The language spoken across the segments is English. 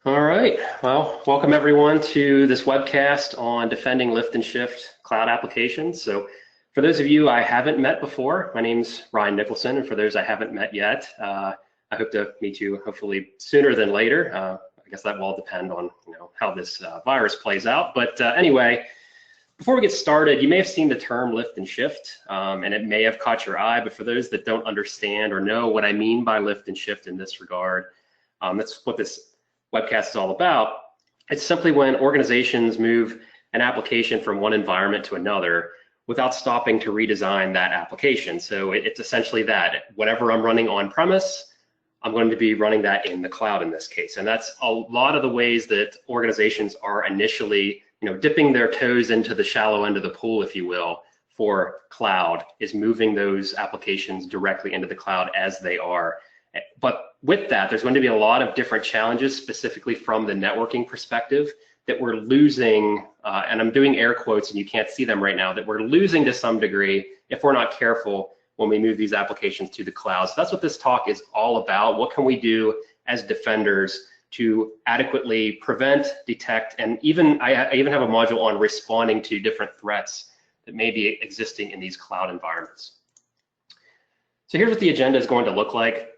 All right, well, welcome everyone to this webcast on defending lift and shift cloud applications. So for those of you I haven't met before, my name's Ryan Nicholson, and for those I haven't met yet, I hope to meet you hopefully sooner than later. I guess that will all depend on how this virus plays out. But anyway, before we get started, you may have seen the term lift and shift, and it may have caught your eye, but for those that don't understand or know what I mean by lift and shift in this regard, that's what this Webcast is all about. It's simply when organizations move an application from one environment to another without stopping to redesign that application. So it's essentially that. Whatever I'm running on premise, I'm going to be running that in the cloud in this case. And that's a lot of the ways that organizations are initially, dipping their toes into the shallow end of the pool, if you will, for cloud, is moving those applications directly into the cloud as they are. But with that, there's going to be a lot of different challenges, specifically from the networking perspective, that we're losing, and I'm doing air quotes and you can't see them right now, that we're losing to some degree if we're not careful when we move these applications to the cloud. So that's what this talk is all about. What can we do as defenders to adequately prevent, detect, and I even have a module on responding to different threats that may be existing in these cloud environments. So here's what the agenda is going to look like.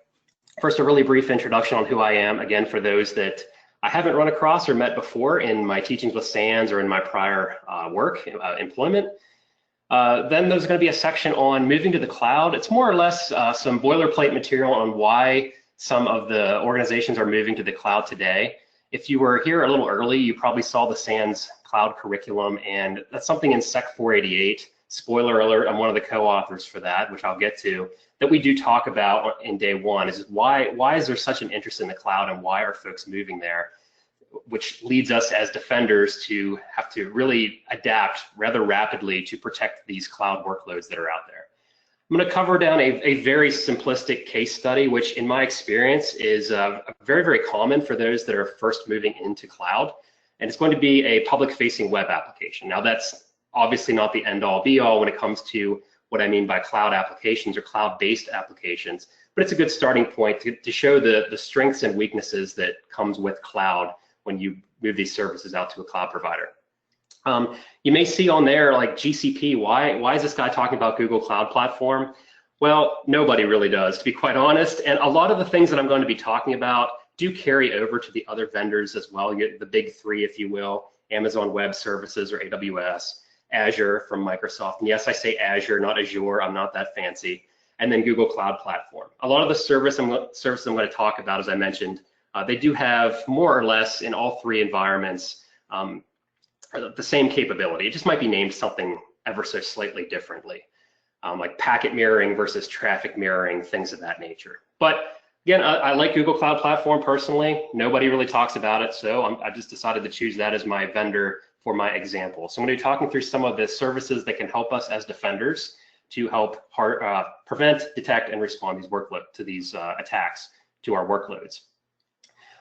First, a really brief introduction on who I am, again, for those that I haven't run across or met before in my teachings with SANS or in my prior employment. Then there's going to be a section on moving to the cloud. It's more or less some boilerplate material on why some of the organizations are moving to the cloud today. If you were here a little early, you probably saw the SANS cloud curriculum, and that's something in Sec 488. Spoiler alert, I'm one of the co-authors for that, which I'll get to, that we do talk about in day one, is why is there such an interest in the cloud and why are folks moving there, which leads us as defenders to have to really adapt rather rapidly to protect these cloud workloads that are out there. I'm going to cover down a very simplistic case study, which in my experience is very, very common for those that are first moving into cloud, and it's going to be a public-facing web application. Now that's obviously not the end-all be-all when it comes to what I mean by cloud applications or cloud-based applications, but it's a good starting point to show the strengths and weaknesses that comes with cloud when you move these services out to a cloud provider. You may see on there like GCP, why is this guy talking about Google Cloud Platform? Well, nobody really does, to be quite honest, and a lot of the things that I'm going to be talking about do carry over to the other vendors as well. You get the big three, if you will, Amazon Web Services or AWS, Azure from Microsoft, and yes, I say Azure, not Azure, I'm not that fancy, and then Google Cloud Platform. A lot of the services I'm going to talk about, as I mentioned, they do have more or less in all three environments the same capability. It just might be named something ever so slightly differently, like packet mirroring versus traffic mirroring, things of that nature. But again, I like Google Cloud Platform personally. Nobody really talks about it, so I just decided to choose that as my vendor for my example. So I'm going to be talking through some of the services that can help us as defenders to help prevent, detect, and respond to these attacks to our workloads.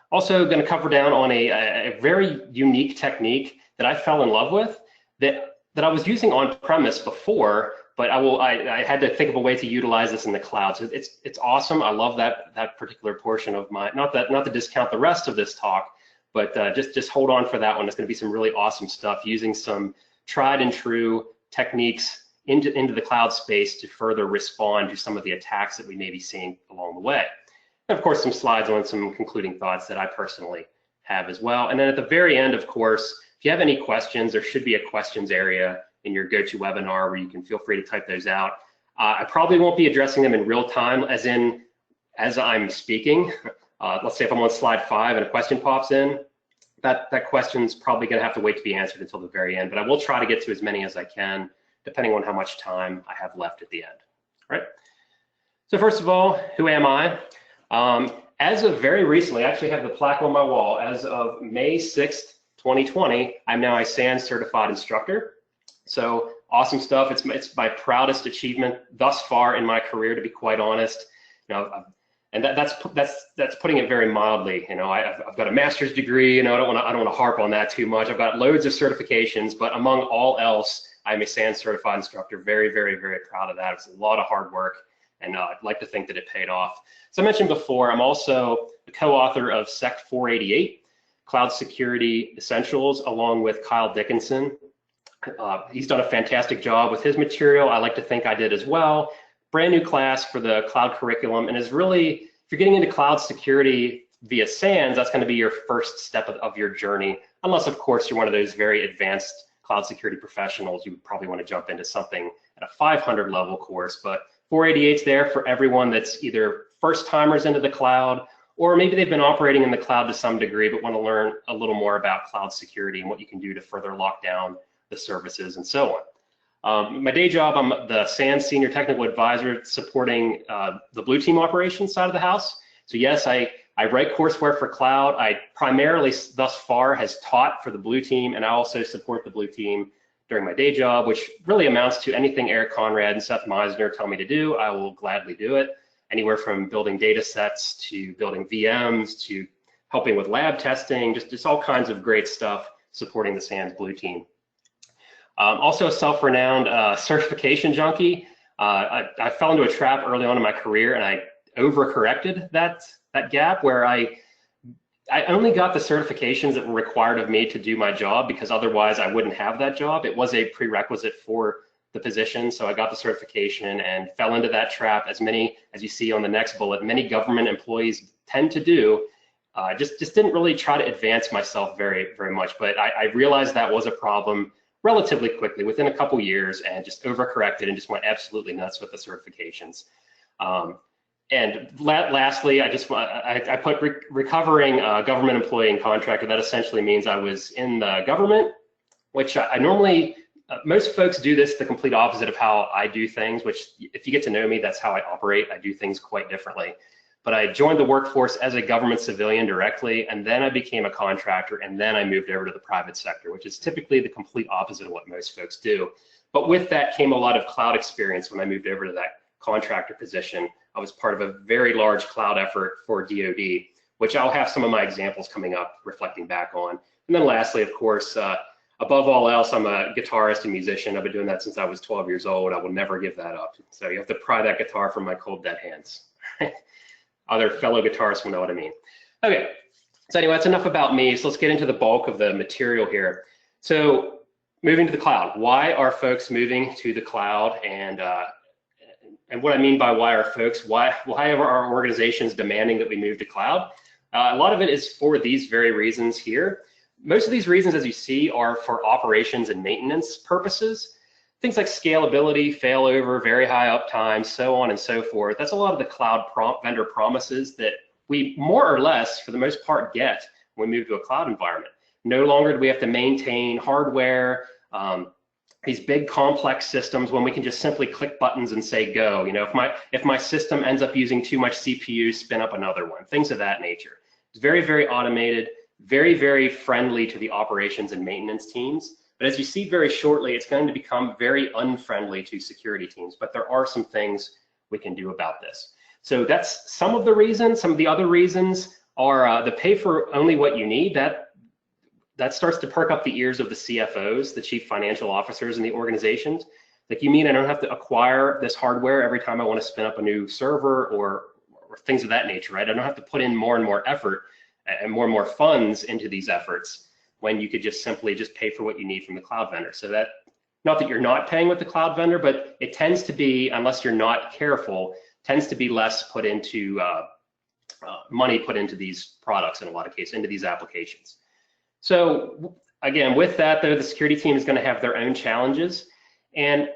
Also going to cover down on a very unique technique that I fell in love with that I was using on premise before, but I had to think of a way to utilize this in the cloud. So it's awesome. I love that particular portion of my, not to discount the rest of this talk, but just hold on for that one. It's going to be some really awesome stuff using some tried and true techniques into the cloud space to further respond to some of the attacks that we may be seeing along the way. And of course, some slides on some concluding thoughts that I personally have as well. And then at the very end, of course, if you have any questions, there should be a questions area in your GoToWebinar where you can feel free to type those out. I probably won't be addressing them in real time, as I'm speaking. Let's say if I'm on slide 5 and a question pops in, that question's probably going to have to wait to be answered until the very end, but I will try to get to as many as I can, depending on how much time I have left at the end. All right. So first of all, who am I? As of very recently, I actually have the plaque on my wall. As of May 6th, 2020, I'm now a SANS certified instructor. So awesome stuff. It's my proudest achievement thus far in my career, to be quite honest. And that's putting it very mildly. I've got a master's degree. I don't want to harp on that too much. I've got loads of certifications, but among all else, I'm a SANS certified instructor. Very, very, very proud of that. It's a lot of hard work, and I'd like to think that it paid off. So I mentioned before, I'm also the co-author of Sec 488. Cloud Security Essentials, along with Kyle Dickinson. He's done a fantastic job with his material. I like to think I did as well. Brand new class for the cloud curriculum, and is really, if you're getting into cloud security via SANS, that's going to be your first step of your journey. Unless, of course, you're one of those very advanced cloud security professionals, you would probably want to jump into something at a 500 level course. But 488's there for everyone that's either first timers into the cloud, or maybe they've been operating in the cloud to some degree, but want to learn a little more about cloud security and what you can do to further lock down the services and so on. My day job, I'm the SANS Senior Technical Advisor supporting the Blue Team operations side of the house. So yes, I write courseware for cloud. I primarily thus far has taught for the Blue Team, and I also support the Blue Team during my day job, which really amounts to anything Eric Conrad and Seth Meisner tell me to do, I will gladly do it. Anywhere from building data sets to building VMs to helping with lab testing, just all kinds of great stuff supporting the SANS Blue Team. Also a self-renowned certification junkie. I fell into a trap early on in my career, and I overcorrected that gap where I only got the certifications that were required of me to do my job, because otherwise I wouldn't have that job. It was a prerequisite for the position, so I got the certification and fell into that trap, as you see on the next bullet, many government employees tend to do. Just didn't really try to advance myself very much, but I realized that was a problem relatively quickly within a couple years, and just overcorrected and just went absolutely nuts with the certifications. And lastly, I put recovering government employee and contractor. That essentially means I was in the government, which I normally, most folks do this the complete opposite of how I do things, which if you get to know me, that's how I operate. I do things quite differently. But I joined the workforce as a government civilian directly, and then I became a contractor, and then I moved over to the private sector, which is typically the complete opposite of what most folks do. But with that came a lot of cloud experience. When I moved over to that contractor position, I was part of a very large cloud effort for DoD, which I'll have some of my examples coming up reflecting back on. And then lastly, of course, above all else, I'm a guitarist and musician. I've been doing that since I was 12 years old. I will never give that up. So you have to pry that guitar from my cold, dead hands. Other fellow guitarists will know what I mean. Okay, so anyway, that's enough about me. So let's get into the bulk of the material here. So moving to the cloud. Why are folks moving to the cloud? And what I mean by why are folks, why are our organizations demanding that we move to cloud? A lot of it is for these very reasons here. Most of these reasons, as you see, are for operations and maintenance purposes. Things like scalability, failover, very high uptime, so on and so forth. That's a lot of the cloud vendor promises that we more or less, for the most part, get when we move to a cloud environment. No longer do we have to maintain hardware, these big complex systems, when we can just simply click buttons and say go. You know, if my system ends up using too much CPU, spin up another one, things of that nature. It's very automated, very friendly to the operations and maintenance teams. But as you see very shortly, it's going to become very unfriendly to security teams, but there are some things we can do about this. So that's some of the reasons. Some of the other reasons are the pay for only what you need. That starts to perk up the ears of the CFOs, the chief financial officers in the organizations. Like, you mean I don't have to acquire this hardware every time I want to spin up a new server or things of that nature, right? I don't have to put in more and more effort and more funds into these efforts, when you could just simply pay for what you need from the cloud vendor. So that, not that you're not paying with the cloud vendor, but it tends to be, unless you're not careful, tends to be less put into, money put into these products in a lot of cases, into these applications. So again, with that though, the security team is gonna have their own challenges. And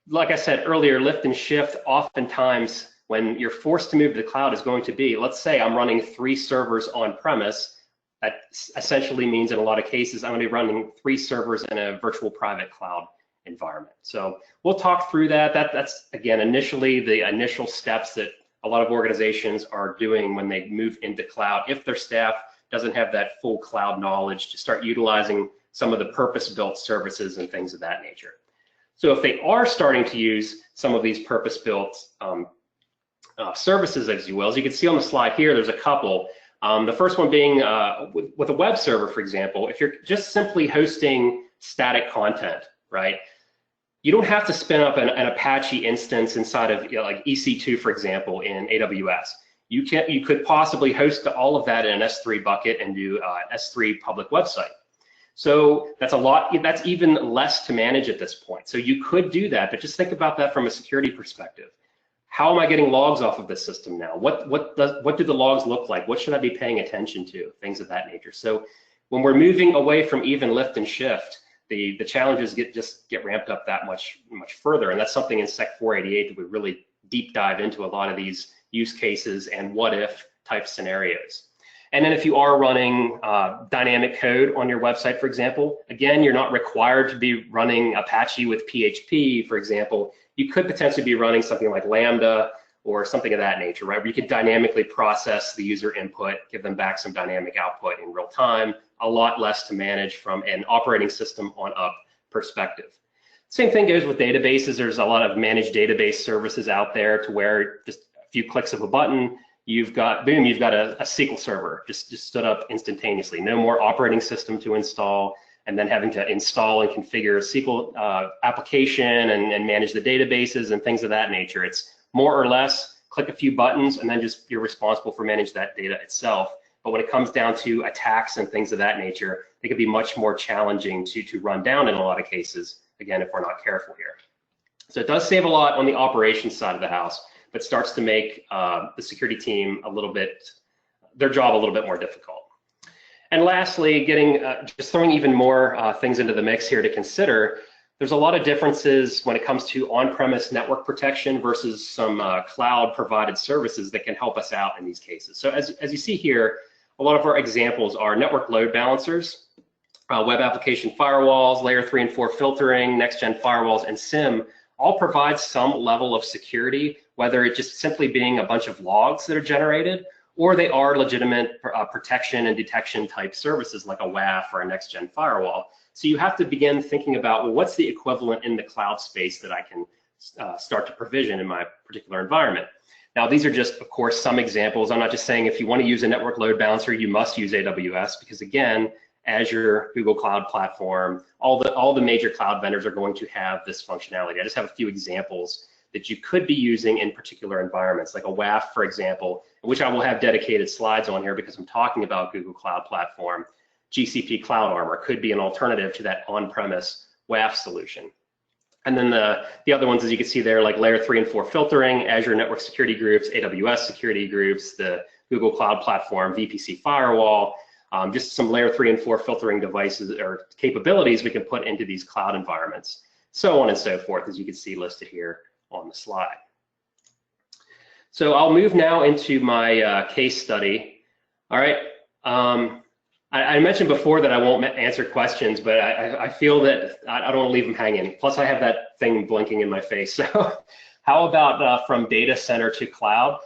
like I said earlier, lift and shift oftentimes when you're forced to move to the cloud is going to be, let's say I'm running 3 servers on premise. That essentially means in a lot of cases, I'm going to be running 3 servers in a virtual private cloud environment. So we'll talk through that. That's again, initially the initial steps that a lot of organizations are doing when they move into cloud, if their staff doesn't have that full cloud knowledge, to start utilizing some of the purpose-built services and things of that nature. So if they are starting to use some of these purpose-built services, as you will, as you can see on the slide here, there's a couple. The first one being with a web server, for example, if you're just simply hosting static content, right? You don't have to spin up an Apache instance inside of, like EC2, for example, in AWS. you could possibly host all of that in an S3 bucket and do an S3 public website. So that's a lot, that's even less to manage at this point. So you could do that, but just think about that from a security perspective. How am I getting logs off of this system now? What do the logs look like? What should I be paying attention to? Things of that nature. So when we're moving away from even lift and shift, the challenges just get ramped up that much further. And that's something in Sec 488 that we really deep dive into a lot of these use cases and what if type scenarios. And then if you are running dynamic code on your website, for example, again, you're not required to be running Apache with PHP, for example. You could potentially be running something like Lambda or something of that nature, right? Where you could dynamically process the user input, give them back some dynamic output in real time, a lot less to manage from an operating system on up perspective. Same thing goes with databases. There's a lot of managed database services out there to where just a few clicks of a button, you've got, boom, you've got a SQL server just stood up instantaneously. No more operating system to install and then having to install and configure a SQL application and manage the databases and things of that nature. It's more or less click a few buttons and then just you're responsible for managing that data itself. But when it comes down to attacks and things of that nature, they could be much more challenging to run down in a lot of cases, again, if we're not careful here. So it does save a lot on the operations side of the house, but starts to make the security team their job a little bit more difficult. And lastly, just throwing even more things into the mix here to consider, there's a lot of differences when it comes to on-premise network protection versus some cloud-provided services that can help us out in these cases. So as you see here, a lot of our examples are network load balancers, web application firewalls, layer 3 and 4 filtering, next-gen firewalls, and SIM all provide some level of security, whether it just simply being a bunch of logs that are generated, or they are legitimate protection and detection type services like a WAF or a next-gen firewall. So you have to begin thinking about, well, what's the equivalent in the cloud space that I can start to provision in my particular environment? Now, these are just, of course, some examples. I'm not just saying if you want to use a network load balancer, you must use AWS, because again, Azure, Google Cloud Platform, all the major cloud vendors are going to have this functionality. I just have a few examples that you could be using in particular environments, like a WAF, for example, which I will have dedicated slides on here because I'm talking about Google Cloud Platform. GCP Cloud Armor could be an alternative to that on-premise WAF solution. And then the other ones, as you can see there, like layer 3 and 4 filtering, Azure Network Security Groups, AWS Security Groups, the Google Cloud Platform, VPC Firewall, just some layer 3 and 4 filtering devices or capabilities we can put into these cloud environments, so on and so forth, as you can see listed here on the slide. So I'll move now into my case study. All right. I mentioned before that I won't answer questions, but I feel that I don't want to leave them hanging. Plus, I have that thing blinking in my face. So how about from data center to cloud?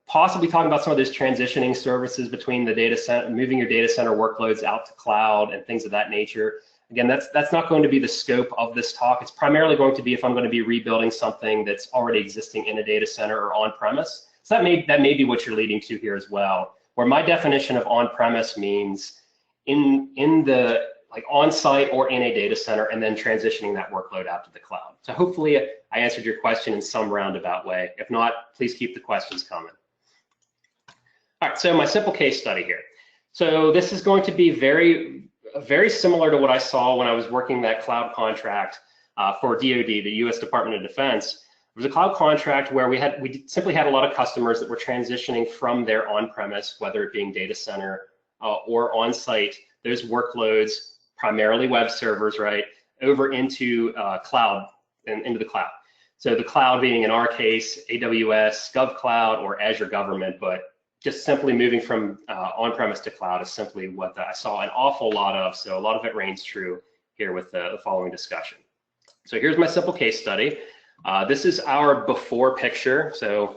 Possibly talking about some of those transitioning services between the data center, moving your data center workloads out to cloud and things of that nature. Again, that's not going to be the scope of this talk. It's primarily going to be if I'm going to be rebuilding something that's already existing in a data center or on-premise. So that may be what you're leading to here as well, where my definition of on-premise means in the like on-site or in a data center and then transitioning that workload out to the cloud. So hopefully I answered your question in some roundabout way. If not, please keep the questions coming. All right, so my simple case study here. So this is going to be very similar to what I saw when I was working that cloud contract for DoD, the U.S. Department of Defense. It was a cloud contract where we simply had a lot of customers that were transitioning from their on-premise, whether it being data center or on-site, those workloads, primarily web servers, right, over into cloud and into the cloud. So the cloud being, in our case, AWS, GovCloud, or Azure Government, but just simply moving from on-premise to cloud is simply what I saw an awful lot of. So a lot of it reigns true here with the following discussion. So here's my simple case study. This is our before picture. So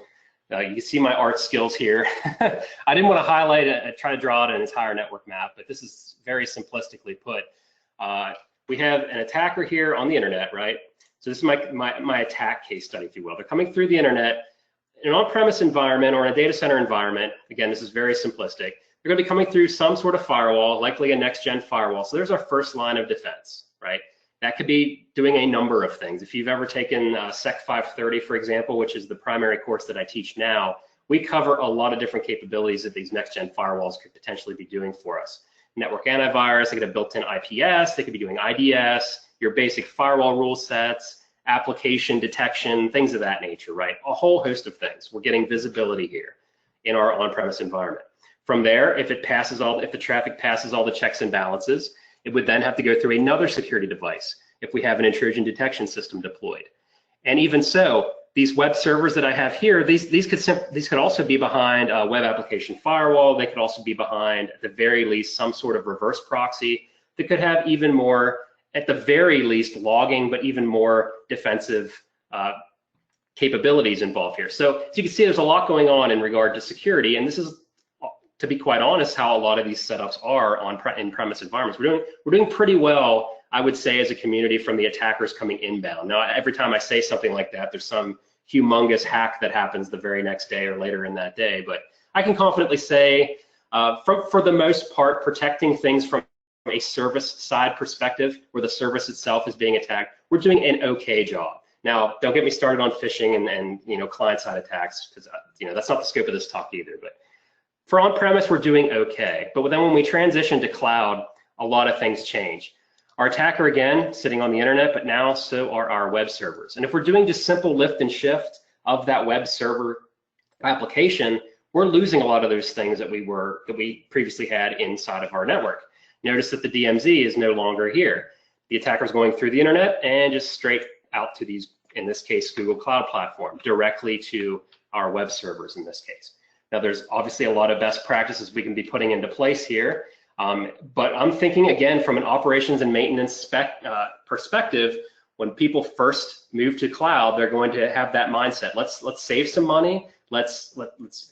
you can see my art skills here. I didn't want to highlight it, try to draw out an entire network map, but this is very simplistically put. We have an attacker here on the internet, right? So this is my attack case study, if you will. They're coming through the internet in an on-premise environment or in a data center environment. Again, this is very simplistic. They're going to be coming through some sort of firewall, likely a next-gen firewall. So there's our first line of defense, right? That could be doing a number of things. If you've ever taken Sec 530, for example, which is the primary course that I teach now, we cover a lot of different capabilities that these next-gen firewalls could potentially be doing for us. Network antivirus, they could have built-in IPS, they could be doing IDS, your basic firewall rule sets, application detection, things of that nature, right? A whole host of things. We're getting visibility here in our on-premise environment. From there, if the traffic passes all the checks and balances, it would then have to go through another security device if we have an intrusion detection system deployed. And even so, these web servers that I have here, these could also be behind a web application firewall. They could also be behind, at the very least, some sort of reverse proxy that could have even more, at the very least, logging, but even more defensive capabilities involved here. So as you can see, there's a lot going on in regard to security, and this is, to be quite honest, how a lot of these setups are on in-premise environments. We're doing pretty well, I would say, as a community from the attackers coming inbound. Now, every time I say something like that, there's some humongous hack that happens the very next day or later in that day. But I can confidently say, for the most part, protecting things from a service side perspective, where the service itself is being attacked, we're doing an okay job. Now, don't get me started on phishing and client-side attacks, because that's not the scope of this talk either. But for on-premise, we're doing okay. But then when we transition to cloud, a lot of things change. Our attacker, again, sitting on the internet, but now so are our web servers. And if we're doing just simple lift and shift of that web server application, we're losing a lot of those things that we previously had inside of our network. Notice that the DMZ is no longer here. The attacker's going through the internet and just straight out to these, in this case, Google Cloud Platform, directly to our web servers in this case. Now, there's obviously a lot of best practices we can be putting into place here. But I'm thinking, again, from an operations and maintenance perspective, when people first move to cloud, they're going to have that mindset. Let's save some money. Let's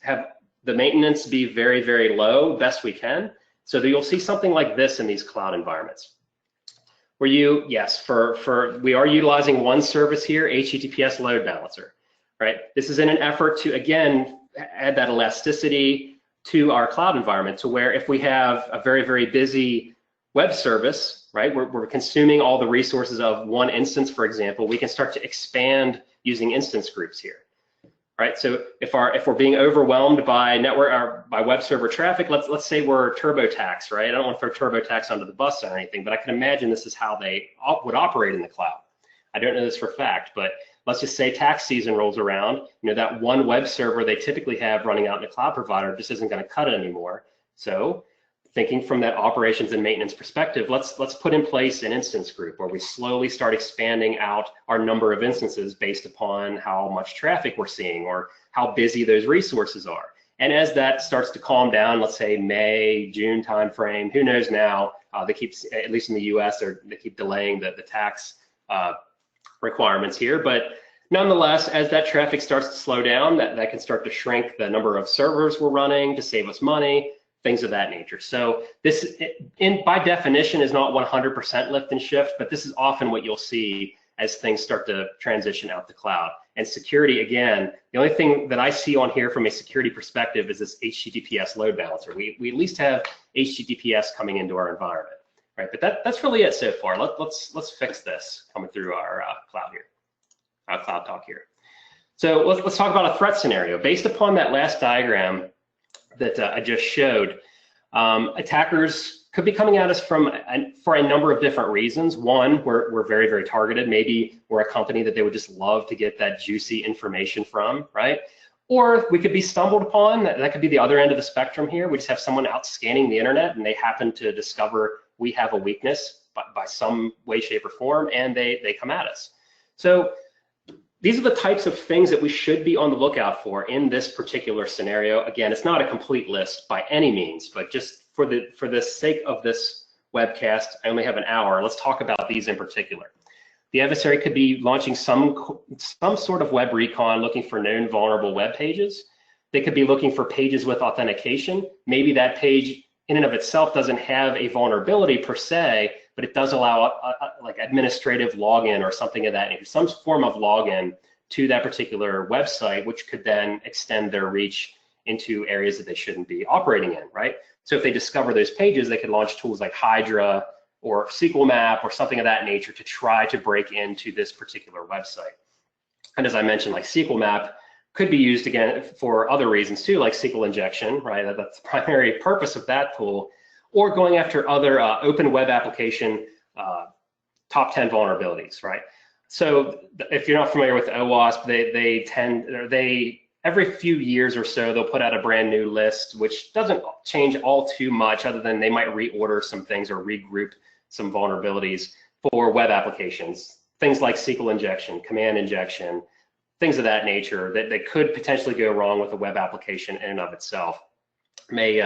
have the maintenance be very, very low, best we can. So that you'll see something like this in these cloud environments, where we are utilizing one service here, HTTPS load balancer, right? This is in an effort to, again, add that elasticity to our cloud environment, to where if we have a very, very busy web service, right, we're consuming all the resources of one instance, for example, we can start to expand using instance groups here, right? So if we're being overwhelmed by network or by web server traffic, let's say we're TurboTax, right? I don't want to throw TurboTax under the bus or anything, but I can imagine this is how they would operate in the cloud. I don't know this for a fact, but let's just say tax season rolls around, that one web server they typically have running out in a cloud provider just isn't going to cut it anymore. So thinking from that operations and maintenance perspective, let's put in place an instance group where we slowly start expanding out our number of instances based upon how much traffic we're seeing or how busy those resources are. And as that starts to calm down, let's say May, June timeframe, who knows now, they keep, at least in the US, they keep delaying the tax requirements here, but nonetheless, as that traffic starts to slow down, that can start to shrink the number of servers we're running to save us money, things of that nature. So this, by definition, is not 100% lift and shift, but this is often what you'll see as things start to transition out the cloud. And security, again, the only thing that I see on here from a security perspective is this HTTPS load balancer. We at least have HTTPS coming into our environment. Right, but that's really it so far. Let's fix this coming through our cloud here, our cloud talk here. So let's talk about a threat scenario. Based upon that last diagram that I just showed, attackers could be coming at us for a number of different reasons. One, we're very, very targeted. Maybe we're a company that they would just love to get that juicy information from, right? Or we could be stumbled upon. That could be the other end of the spectrum here. We just have someone out scanning the internet and they happen to discover we have a weakness by some way, shape, or form, and they come at us. So these are the types of things that we should be on the lookout for in this particular scenario. Again, it's not a complete list by any means, but just for the sake of this webcast, I only have an hour. Let's talk about these in particular. The adversary could be launching some sort of web recon, looking for known vulnerable web pages. They could be looking for pages with authentication. Maybe that page in and of itself doesn't have a vulnerability per se, but it does allow like administrative login or something of that nature, some form of login to that particular website, which could then extend their reach into areas that they shouldn't be operating in, right? So if they discover those pages, they could launch tools like Hydra or SQL map or something of that nature to try to break into this particular website. And as I mentioned, like SQL map could be used again for other reasons too, like SQL injection, right? That's the primary purpose of that tool, or going after other open web application top 10 vulnerabilities, right? So if you're not familiar with OWASP, they every few years or so, they'll put out a brand new list, which doesn't change all too much other than they might reorder some things or regroup some vulnerabilities for web applications. Things like SQL injection, command injection, things of that nature that could potentially go wrong with a web application in and of itself may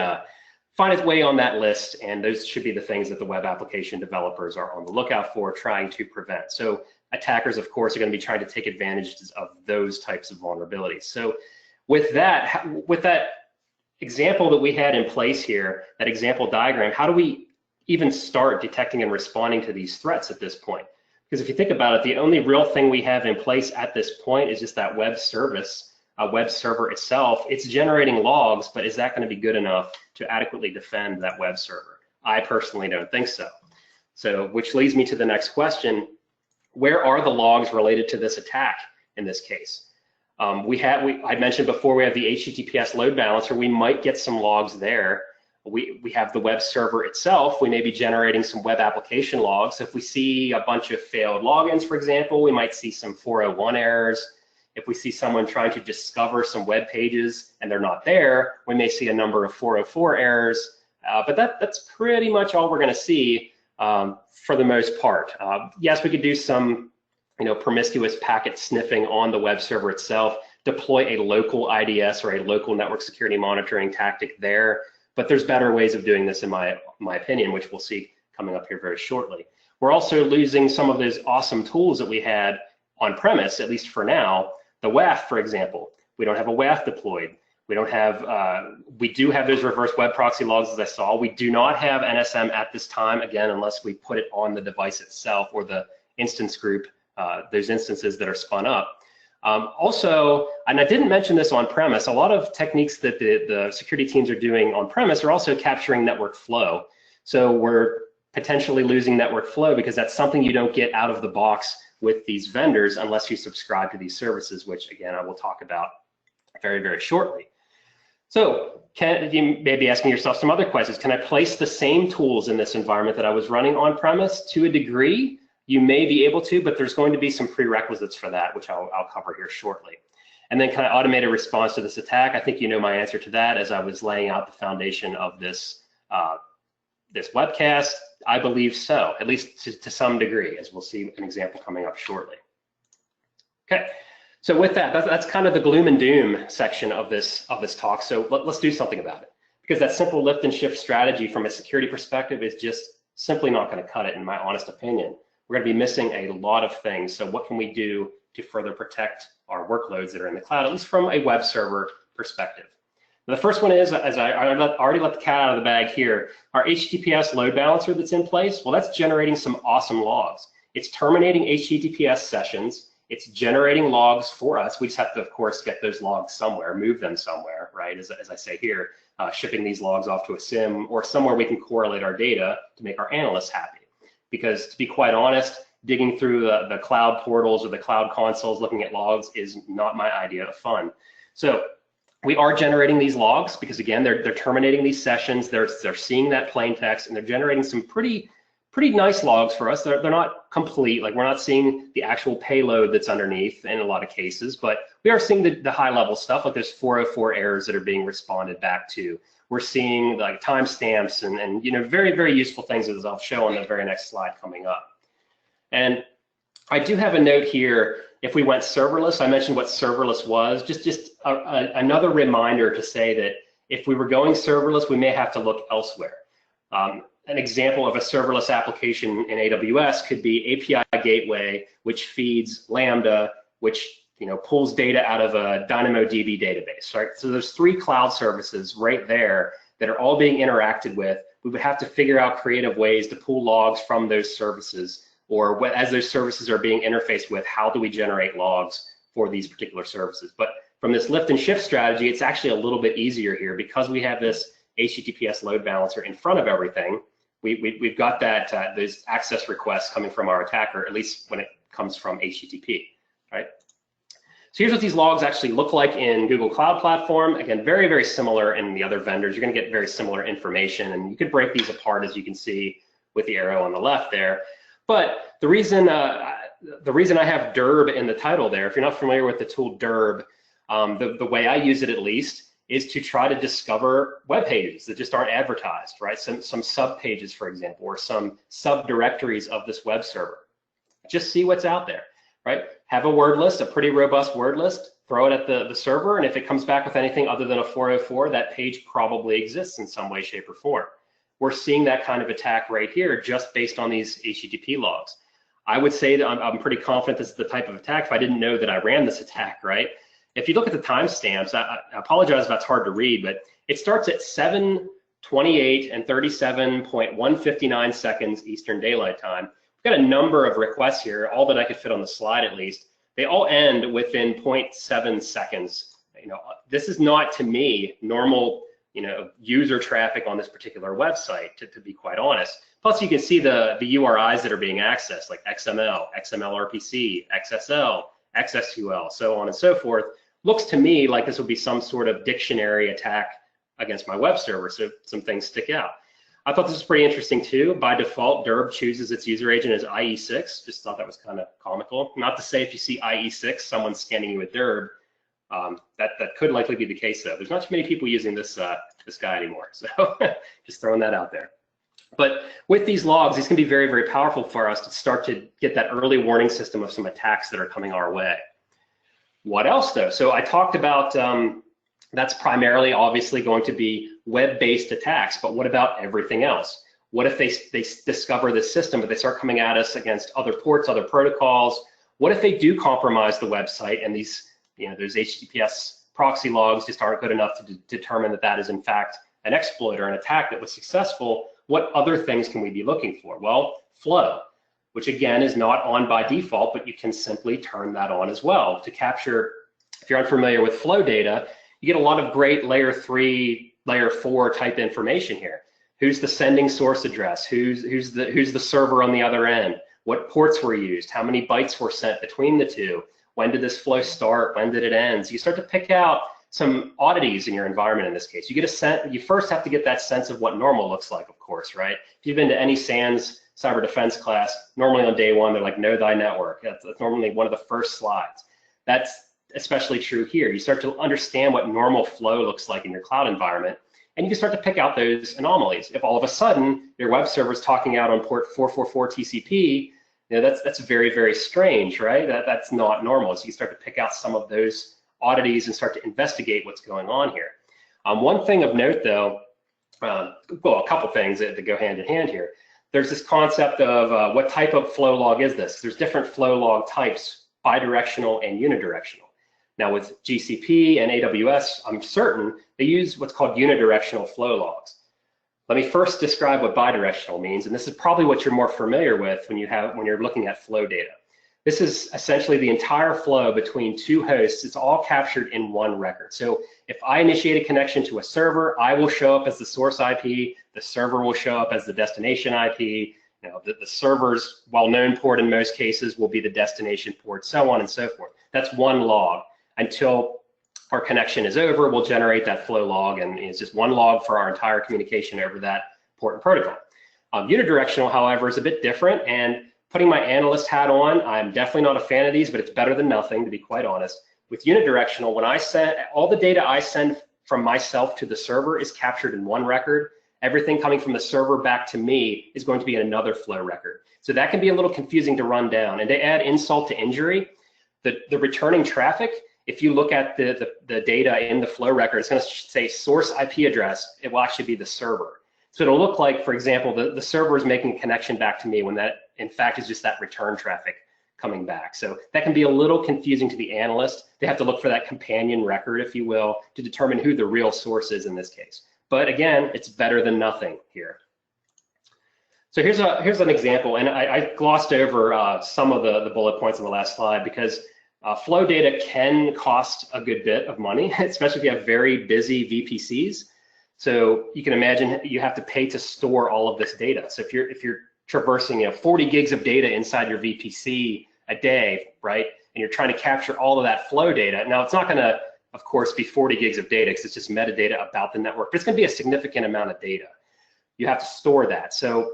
find its way on that list, and those should be the things that the web application developers are on the lookout for, trying to prevent. So attackers, of course, are going to be trying to take advantage of those types of vulnerabilities. So with that example that we had in place here, that example diagram, how do we even start detecting and responding to these threats at this point? Because if you think about it, the only real thing we have in place at this point is just that web service, web server itself. It's generating logs, but is that going to be good enough to adequately defend that web server? I personally don't think so. So, which leads me to the next question. Where are the logs related to this attack in this case? I mentioned before, we have the HTTPS load balancer. We might get some logs there. We have the web server itself. We may be generating some web application logs. If we see a bunch of failed logins, for example, we might see some 401 errors. If we see someone trying to discover some web pages and they're not there, we may see a number of 404 errors. But that's pretty much all we're going to see for the most part. Yes, we could do some, promiscuous packet sniffing on the web server itself, deploy a local IDS or a local network security monitoring tactic there. But there's better ways of doing this, in my opinion, which we'll see coming up here very shortly. We're also losing some of those awesome tools that we had on premise, at least for now. The WAF, for example, we don't have a WAF deployed. We don't have, we do have those reverse web proxy logs, as I saw. We do not have NSM at this time, again, unless we put it on the device itself or the instance group, those instances that are spun up. Also, and I didn't mention this on premise, a lot of techniques that the security teams are doing on premise are also capturing network flow. So we're potentially losing network flow because that's something you don't get out of the box with these vendors unless you subscribe to these services, which again, I will talk about very, very shortly. So you may be asking yourself some other questions. Can I place the same tools in this environment that I was running on premise? To a degree, you may be able to, but there's going to be some prerequisites for that, which I'll cover here shortly. And then can I automate a response to this attack? I think you know my answer to that as I was laying out the foundation of this, this webcast. I believe so, at least to some degree, as we'll see an example coming up shortly. Okay, so with that, that's kind of the gloom and doom section of this talk. So let's do something about it, because that simple lift and shift strategy from a security perspective is just simply not going to cut it, in my honest opinion. We're going to be missing a lot of things. So what can we do to further protect our workloads that are in the cloud, at least from a web server perspective? The first one is, as I already let the cat out of the bag here, our HTTPS load balancer that's in place, well, that's generating some awesome logs. It's terminating HTTPS sessions. It's generating logs for us. We just have to, of course, get those logs somewhere, move them somewhere, right? As I say here, shipping these logs off to a SIM or somewhere we can correlate our data to make our analysts happy. Because to be quite honest, digging through the cloud portals or the cloud consoles looking at logs is not my idea of fun. So we are generating these logs because, again, they're terminating these sessions. They're seeing that plain text, and they're generating some pretty nice logs for us. They're not complete, like we're not seeing the actual payload that's underneath in a lot of cases, but we are seeing the high level stuff, like there's 404 errors that are being responded back to. We're seeing like timestamps and very, very useful things, as I'll show on the very next slide coming up. And I do have a note here. If we went serverless, I mentioned what serverless was, just another reminder to say that if we were going serverless, we may have to look elsewhere. An example of a serverless application in AWS could be API gateway, which feeds Lambda, which pulls data out of a DynamoDB database, right? So there's 3 cloud services right there that are all being interacted with. We would have to figure out creative ways to pull logs from those services, or as those services are being interfaced with, how do we generate logs for these particular services? But from this lift and shift strategy, it's actually a little bit easier here because we have this HTTPS load balancer in front of everything. We've got that those access requests coming from our attacker, at least when it comes from HTTP, right? So here's what these logs actually look like in Google Cloud Platform. Again, very, very similar in the other vendors. You're going to get very similar information, and you could break these apart, as you can see with the arrow on the left there. But the reason I have dirb in the title there, if you're not familiar with the tool dirb, the way I use it at least is to try to discover web pages that just aren't advertised, right? Some sub pages, for example, or some subdirectories of this web server. Just see what's out there, right? Have a word list, a pretty robust word list, throw it at the server, and if it comes back with anything other than a 404, that page probably exists in some way, shape, or form. We're seeing that kind of attack right here just based on these HTTP logs. I would say that I'm pretty confident this is the type of attack if I didn't know that I ran this attack, right? If you look at the timestamps, I apologize if that's hard to read, but it starts at 7:28 and 37.159 seconds Eastern Daylight Time. We've got a number of requests here, all that I could fit on the slide at least. They all end within 0.7 seconds. This is not, to me, normal user traffic on this particular website, to be quite honest. Plus, you can see the URIs that are being accessed, like XML, XML-RPC, XSL, XSQL, so on and so forth. Looks to me like this would be some sort of dictionary attack against my web server, so some things stick out. I thought this was pretty interesting too. By default, dirb chooses its user agent as IE6. Just thought that was kind of comical. Not to say if you see IE6, someone's scanning you with dirb. That could likely be the case though. There's not too many people using this guy anymore, so just throwing that out there. But with these logs, these can be very, very powerful for us to start to get that early warning system of some attacks that are coming our way. What else though? So I talked about that's primarily obviously going to be web-based attacks, but what about everything else? What if they discover this system, but they start coming at us against other ports, other protocols? What if they do compromise the website and these, those HTTPS proxy logs just aren't good enough to determine that that is in fact an exploit or an attack that was successful? What other things can we be looking for? Well, flow, which again is not on by default, but you can simply turn that on as well to capture. If you're unfamiliar with flow data, you get a lot of great layer 3, layer 4 type information here. Who's the sending source address? Who's the server on the other end? What ports were used? How many bytes were sent between the two? When did this flow start? When did it end? So you start to pick out some oddities in your environment in this case. You get a sense, you first have to get that sense of what normal looks like, of course, right? If you've been to any SANS cyber defense class, normally on day one, they're like, know thy network. That's normally one of the first slides. That's especially true here. You start to understand what normal flow looks like in your cloud environment, and you can start to pick out those anomalies. If all of a sudden your web server is talking out on port 444 TCP, that's very, very strange, right? That's not normal. So you start to pick out some of those oddities and start to investigate what's going on here. One thing of note though, well, a couple things that go hand in hand here. There's this concept of what type of flow log is this? There's different flow log types, bidirectional and unidirectional. Now with GCP and AWS, I'm certain they use what's called unidirectional flow logs. Let me first describe what bidirectional means, and this is probably what you're more familiar with when you're looking at flow data. This is essentially the entire flow between two hosts. It's all captured in one record. So if I initiate a connection to a server, I will show up as the source IP, the server will show up as the destination IP, the server's well-known port in most cases will be the destination port, so on and so forth. That's one log. Until our connection is over, we'll generate that flow log, and it's just one log for our entire communication over that port and protocol. Unidirectional, however, is a bit different, and putting my analyst hat on, I'm definitely not a fan of these, but it's better than nothing, to be quite honest. With unidirectional, when I send, all the data I send from myself to the server is captured in one record. Everything coming from the server back to me is going to be in another flow record. So that can be a little confusing to run down. And to add insult to injury, the returning traffic, if you look at the data in the flow record, it's going to say source IP address. It will actually be the server. So it'll look like, for example, the server is making a connection back to me when that, in fact, is just that return traffic coming back. So that can be a little confusing to the analyst. They have to look for that companion record, if you will, to determine who the real source is in this case. But again, it's better than nothing here. So here's an example, and I glossed over some of the bullet points on the last slide because flow data can cost a good bit of money, especially if you have very busy VPCs. So you can imagine you have to pay to store all of this data. So if you're traversing 40 gigs of data inside your VPC a day, right, and you're trying to capture all of that flow data. Now, it's not going to, of course, be 40 gigs of data because it's just metadata about the network, but it's going to be a significant amount of data. You have to store that. So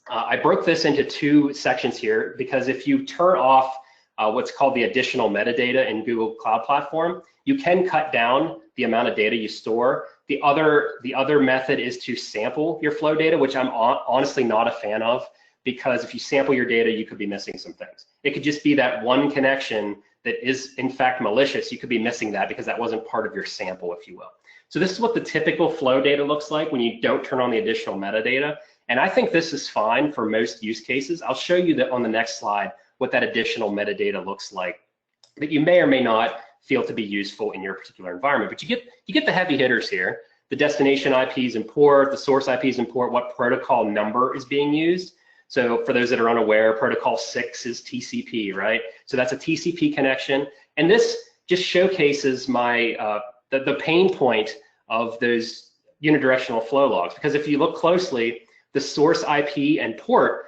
I broke this into two sections here because if you turn off what's called the additional metadata in Google Cloud Platform, you can cut down the amount of data you store. The other method is to sample your flow data, which I'm honestly not a fan of, because if you sample your data, you could be missing some things. It could just be that one connection that is in fact malicious. You could be missing that because that wasn't part of your sample, if you will. So this is what the typical flow data looks like when you don't turn on the additional metadata. And I think this is fine for most use cases. I'll show you that on the next slide, what that additional metadata looks like that you may or may not feel to be useful in your particular environment. But you get the heavy hitters here: the destination IPs and port, the source IPs and port, what protocol number is being used. So for those that are unaware, protocol 6 is TCP, right? So that's a TCP connection. And this just showcases my the pain point of those unidirectional flow logs, because if you look closely, the source IP and port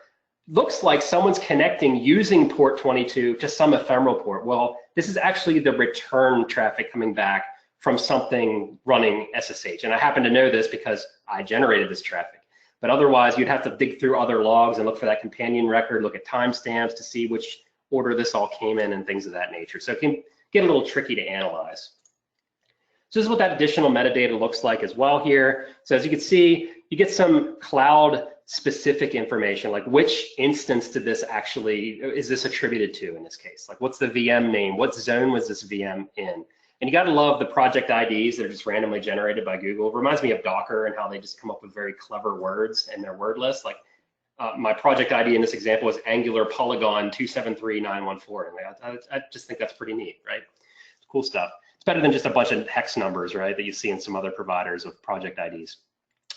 looks like someone's connecting using port 22 to some ephemeral port. Well, this is actually the return traffic coming back from something running SSH. And I happen to know this because I generated this traffic. But otherwise, you'd have to dig through other logs and look for that companion record, look at timestamps to see which order this all came in and things of that nature. So it can get a little tricky to analyze. So this is what that additional metadata looks like as well here. So as you can see, you get some cloud specific information, like which instance did this actually, is this attributed to in this case? Like what's the VM name? What zone was this VM in? And you gotta love the project IDs that are just randomly generated by Google. It reminds me of Docker and how they just come up with very clever words in their word list. Like my project ID in this example is Angular Polygon 273914. And I just think that's pretty neat, right? It's cool stuff. It's better than just a bunch of hex numbers, right, that you see in some other providers of project IDs.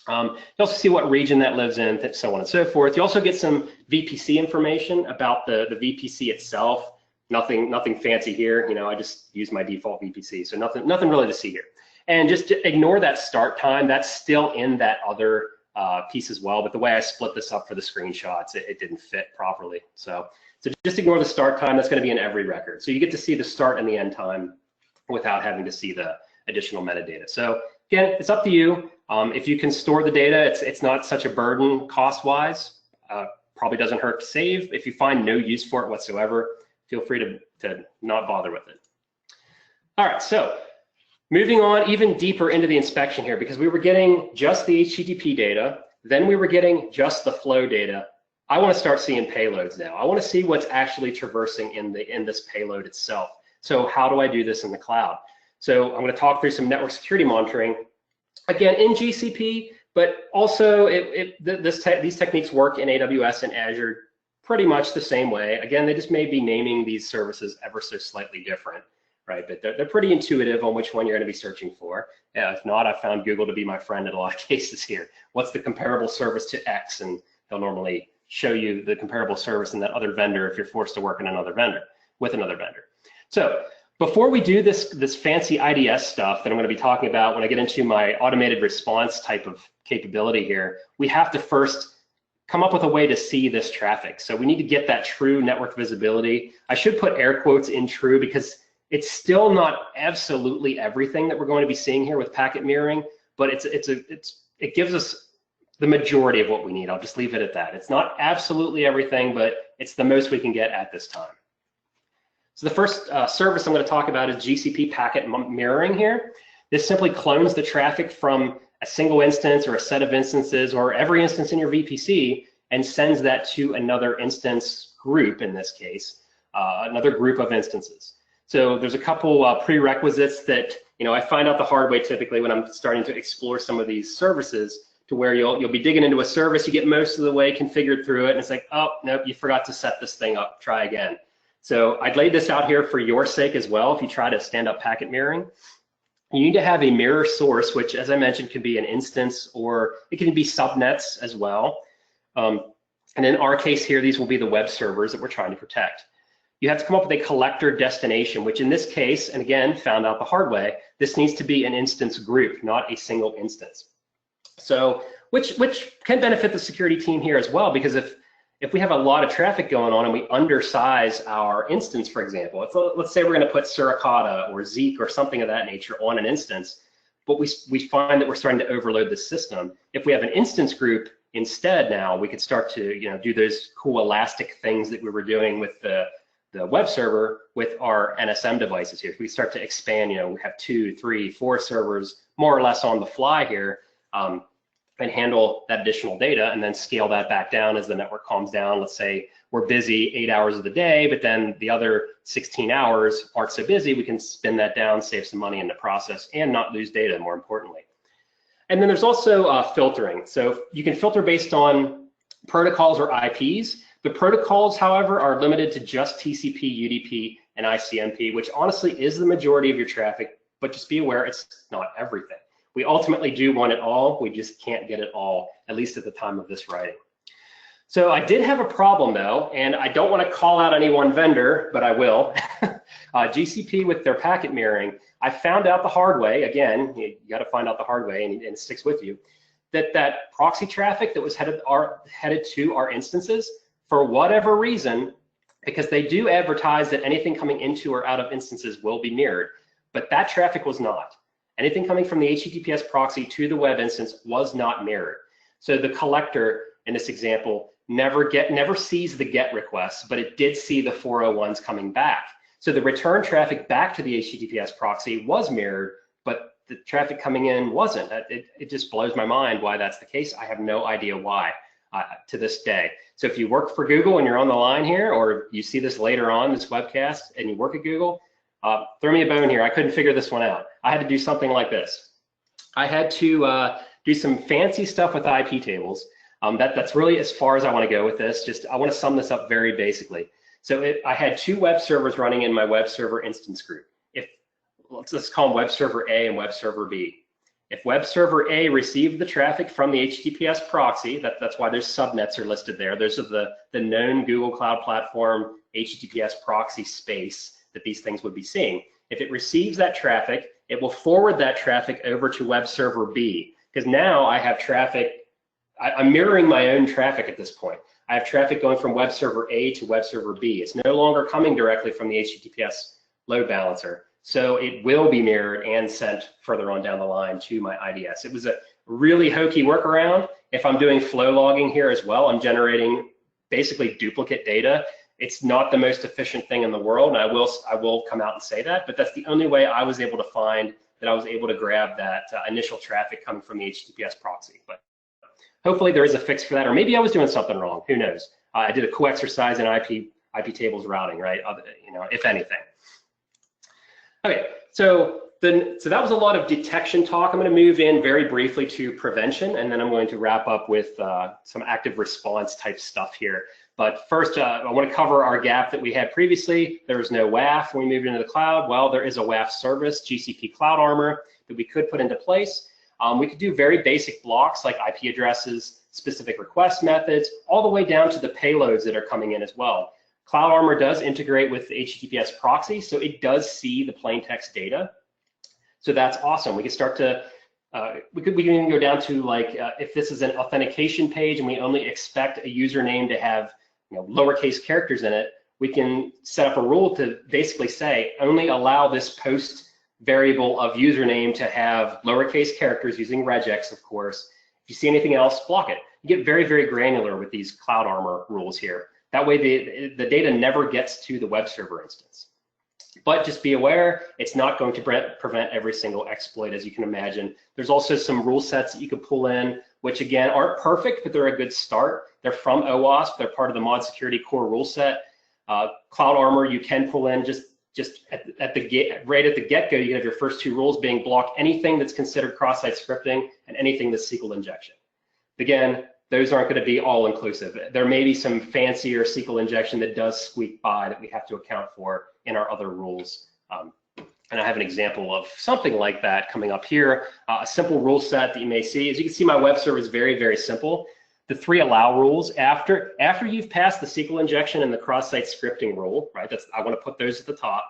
You also see what region that lives in, so on and so forth. You also get some VPC information about the VPC itself. Nothing fancy here. You know, I just use my default VPC, so nothing really to see here. And just ignore that start time. That's still in that other piece as well. But the way I split this up for the screenshots, it didn't fit properly. So just ignore the start time. That's going to be in every record. So you get to see the start and the end time without having to see the additional metadata. So again, it's up to you. If you can store the data, it's not such a burden cost-wise. Probably doesn't hurt to save. If you find no use for it whatsoever, feel free to not bother with it. All right, so moving on even deeper into the inspection here, because we were getting just the HTTP data, then we were getting just the flow data. I want to start seeing payloads now. I want to see what's actually traversing in this payload itself. So how do I do this in the cloud? So I'm going to talk through some network security monitoring, again in GCP, but also these techniques work in AWS and Azure pretty much the same way. Again, they just may be naming these services ever so slightly different, right? But they're pretty intuitive on which one you're going to be searching for. If not, I've found Google to be my friend in a lot of cases here. What's the comparable service to X? And they'll normally show you the comparable service in that other vendor if you're forced to work in another vendor, with another vendor. So before we do this fancy IDS stuff that I'm going to be talking about when I get into my automated response type of capability here, we have to first come up with a way to see this traffic. So we need to get that true network visibility. I should put air quotes in true because it's still not absolutely everything that we're going to be seeing here with packet mirroring, but it gives us the majority of what we need. I'll just leave it at that. It's not absolutely everything, but it's the most we can get at this time. So the first service I'm going to talk about is GCP packet mirroring here. This simply clones the traffic from a single instance or a set of instances or every instance in your VPC and sends that to another instance group, in this case, another group of instances. So there's a couple prerequisites that I find out the hard way typically when I'm starting to explore some of these services, to where you'll be digging into a service, you get most of the way configured through it, and it's like, oh, nope, you forgot to set this thing up, try again. So I'd laid this out here for your sake as well. If you try to stand up packet mirroring, you need to have a mirror source, which, as I mentioned, can be an instance or it can be subnets as well. And in our case here, these will be the web servers that we're trying to protect. You have to come up with a collector destination, which in this case, and again, found out the hard way, this needs to be an instance group, not a single instance. So, which can benefit the security team here as well, because if if we have a lot of traffic going on and we undersize our instance, for example, let's say we're going to put Suricata or Zeek or something of that nature on an instance, but we find that we're starting to overload the system. If we have an instance group instead, now we could start to do those cool elastic things that we were doing with the web server with our NSM devices here. If we start to expand, we have 2, 3, 4 servers more or less on the fly here, and handle that additional data and then scale that back down as the network calms down. Let's say we're busy 8 hours of the day, but then the other 16 hours aren't so busy. We can spin that down, save some money in the process, and not lose data, more importantly. And then there's also filtering. So you can filter based on protocols or IPs. The protocols, however, are limited to just TCP, UDP, and ICMP, which honestly is the majority of your traffic, but just be aware it's not everything. We ultimately do want it all, we just can't get it all, at least at the time of this writing. So I did have a problem though, and I don't want to call out any one vendor, but I will. GCP with their packet mirroring, I found out the hard way, again, you got to find out the hard way and it sticks with you, that proxy traffic that was headed to our instances, for whatever reason, because they do advertise that anything coming into or out of instances will be mirrored, but that traffic was not. Anything coming from the HTTPS proxy to the web instance was not mirrored. So the collector in this example never sees the GET requests, but it did see the 401s coming back. So the return traffic back to the HTTPS proxy was mirrored, but the traffic coming in wasn't. It just blows my mind why that's the case. I have no idea why to this day. So if you work for Google and you're on the line here, or you see this later on, this webcast, and you work at Google, throw me a bone here. I couldn't figure this one out. I had to do something like this. I had to do some fancy stuff with IP tables. That's really as far as I want to go with this. I want to sum this up very basically. So I had 2 web servers running in my web server instance group. Let's call them web server A and web server B. If web server A received the traffic from the HTTPS proxy, that's why there's subnets are listed there. Those are the known Google Cloud Platform HTTPS proxy space that these things would be seeing. If it receives that traffic, it will forward that traffic over to web server B, because now I have traffic, I'm mirroring my own traffic at this point. I have traffic going from web server A to web server B. It's no longer coming directly from the HTTPS load balancer. So it will be mirrored and sent further on down the line to my IDS. It was a really hokey workaround. If I'm doing flow logging here as well, I'm generating basically duplicate data. It's not the most efficient thing in the world, and I will come out and say that, but that's the only way I was able to find that I was able to grab that initial traffic coming from the HTTPS proxy. But hopefully there is a fix for that, or maybe I was doing something wrong, who knows. I did a cool exercise in IP tables routing, right, if anything. Okay, so that was a lot of detection talk. I'm going to move in very briefly to prevention, and then I'm going to wrap up with some active response type stuff here. But first, I want to cover our gap that we had previously. There was no WAF when we moved into the cloud. Well, there is a WAF service, GCP Cloud Armor, that we could put into place. We could do very basic blocks like IP addresses, specific request methods, all the way down to the payloads that are coming in as well. Cloud Armor does integrate with the HTTPS proxy, so it does see the plain text data. So that's awesome. We can start to, we can even go down to like, if this is an authentication page and we only expect a username to have lowercase characters in it, we can set up a rule to basically say, only allow this post variable of username to have lowercase characters using regex, of course. If you see anything else, block it. You get very, very granular with these Cloud Armor rules here. That way the data never gets to the web server instance. But just be aware, it's not going to prevent every single exploit, as you can imagine. There's also some rule sets that you can pull in, which again aren't perfect, but they're a good start. They're from OWASP. They're part of the mod security core rule set. Cloud Armor, you can pull in just right at the get-go. You can have your first 2 rules being block anything that's considered cross-site scripting and anything that's SQL injection. Again, those aren't going to be all inclusive. There may be some fancier SQL injection that does squeak by that we have to account for in our other rules. And I have an example of something like that coming up here. A simple rule set that you may see. As you can see, my web server is very, very simple. The 3 allow rules, after you've passed the SQL injection and the cross-site scripting rule, right? I want to put those at the top.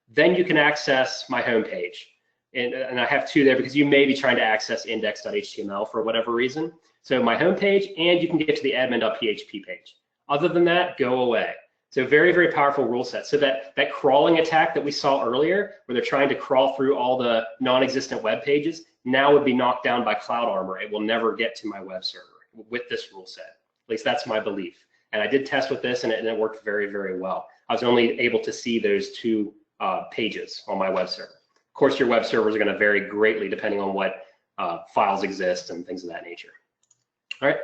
Then you can access my home page. And I have 2 there because you may be trying to access index.html for whatever reason. So my home page, and you can get to the admin.php page. Other than that, go away. So very, very powerful rule set. So that crawling attack that we saw earlier, where they're trying to crawl through all the non-existent web pages, now would be knocked down by Cloud Armor. It will never get to my web server with this rule set. At least that's my belief. And I did test with this, and it worked very, very well. I was only able to see those 2 pages on my web server. Of course, your web servers are going to vary greatly depending on what files exist and things of that nature. All right.